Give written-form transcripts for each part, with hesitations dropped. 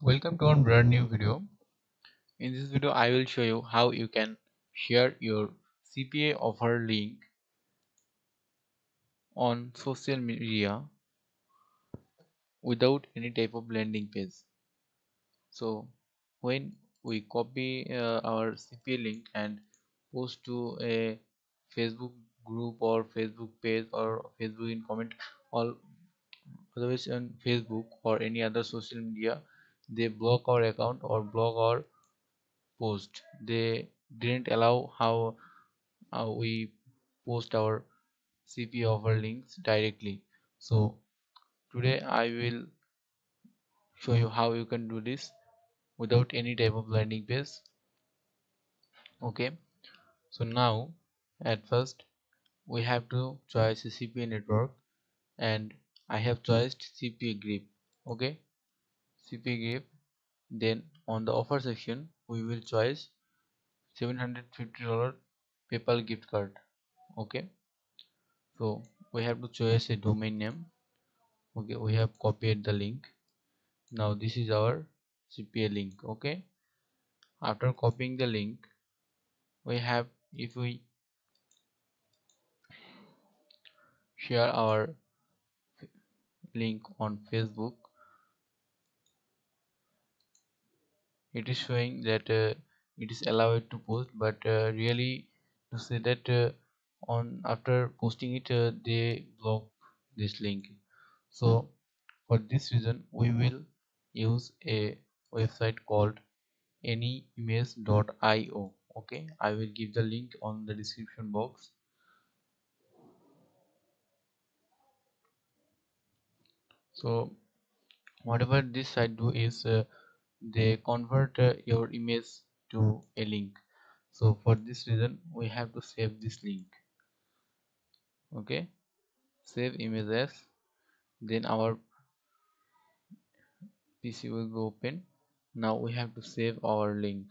Welcome to our brand new video. In this video I will show you how you can share your CPA offer link on social media without any type of landing page. So when we copy our CPA link and post to a Facebook group or Facebook page or Facebook in comment, or otherwise on Facebook or any other social media, they block our account or block our post. They didn't allow how we post our CPA offer links directly. So today I will show you how you can do this without any type of landing page. Okay, so now at first we have to choose a CPA network, and I have chosen CPA grip. Okay, CPA grip. Then on the offer section we will choose $750 PayPal gift card. Okay, so we have to choose a domain name. Okay, we have copied the link. Now this is our CPA link. Okay, after copying the link, we have, if we share our link on Facebook, it is showing that it is allowed to post, but really to say that on after posting it, they block this link. So for this reason we will use a website called anyimage.io. Okay, I will give the link on the description box. So whatever this site do is they convert your image to a link. So for this reason we have to save this link. Okay, save images. Then our PC will be open. Now we have to save our link.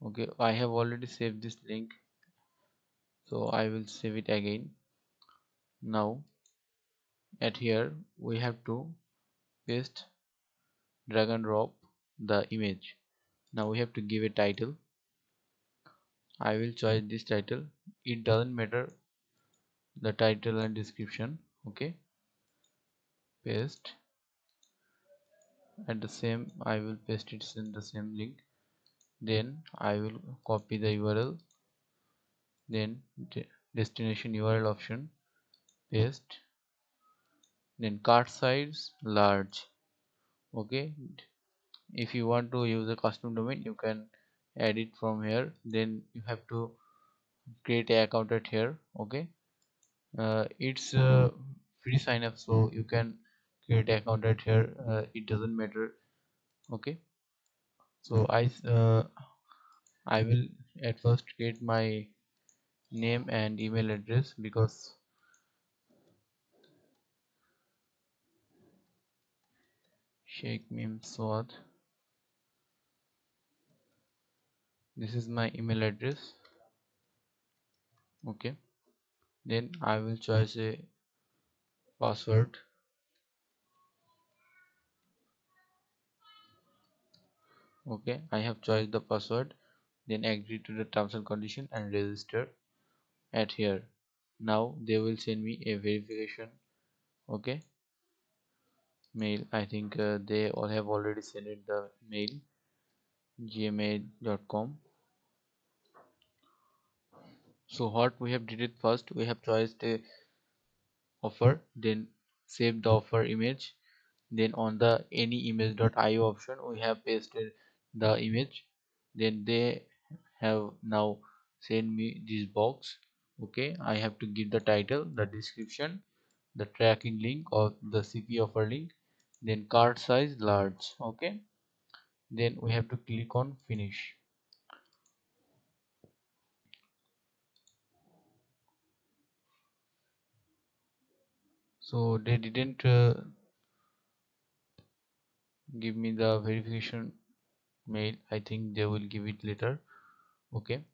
Okay, I have already saved this link, so I will save it again. Now at here we have to paste, drag and drop the image. Now we have to give a title. I will choose this title. It doesn't matter the title and description. Okay, paste. At the same I will paste it in the same link. Then I will copy the URL. Then destination URL option, paste. Then cart size large. Okay, if you want to use a custom domain you can add it from here. Then you have to create an account at here. Okay, it's free sign up, so you can create an account at here. It doesn't matter. Okay, so I will at first create my name and email address, because Sheikh Mim Swad, this is my email address. Okay, then I will choose a password. Okay, I have chosen the password. Then agree to the terms and condition and register at here. Now they will send me a verification. Okay, mail. I think they all have already sent it the mail, gmail.com. So what we have did it, first we have chosen a offer, then save the offer image. Then on the anyimage.io option we have pasted the image. Then they have now send me this box. Okay, I have to give the title, the description, the tracking link of the CP offer link, then cart size large. Okay, then we have to click on finish. So they didn't give me the verification mail. I think they will give it later. Okay,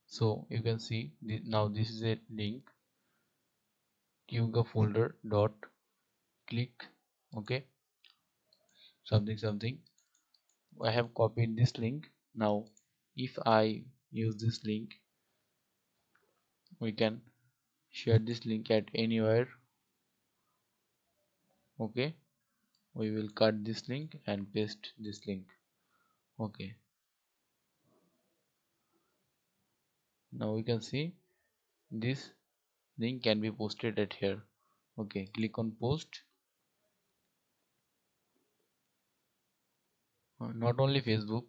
so you can see now this is a link, yuga folder dot click. Okay, something something. I have copied this link. Now if I use this link, we can share this link at anywhere. Okay, we will cut this link and paste this link. Okay, now we can see this link can be posted at here. Okay, click on post. Not only Facebook,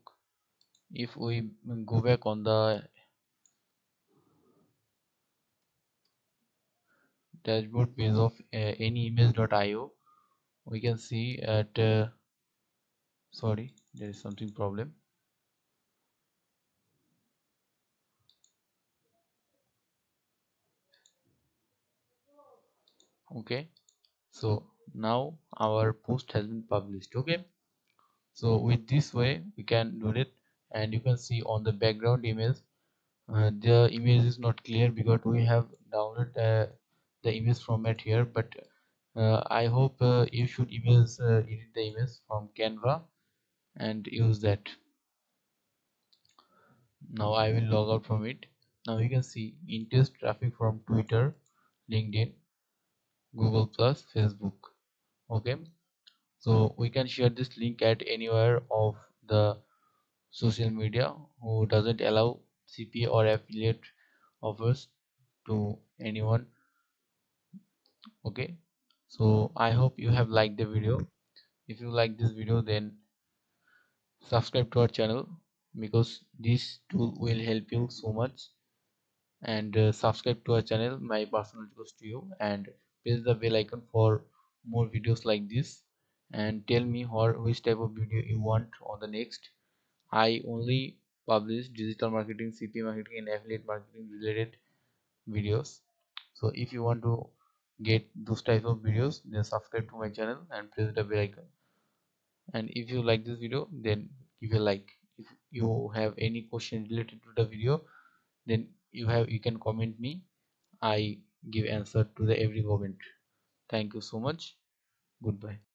if we go back on the dashboard page of anyimage.io, we can see at sorry, there is something problem. Okay, so now our post has been published. Okay, so with this way we can do it, and you can see on the background image, the image is not clear because we have downloaded the image format here, but I hope you should edit the image from Canva and use that. Now I will log out from it. Now you can see intense traffic from Twitter, LinkedIn, Google Plus, Facebook. Okay, so we can share this link at anywhere of the social media who doesn't allow CPA or affiliate offers to anyone. Okay, so I hope you have liked the video. If you like this video, then subscribe to our channel, because this tool will help you so much. And subscribe to our channel, my personal request to you, and press the bell icon for more videos like this. And tell me which type of video you want on the next. I only publish digital marketing, CPA marketing, and affiliate marketing related videos. So if you want to get those type of videos, then subscribe to my channel and press the bell icon. And if you like this video, then give a like. If you have any question related to the video, then you can comment me. I give answer to the every comment. Thank you so much. Goodbye.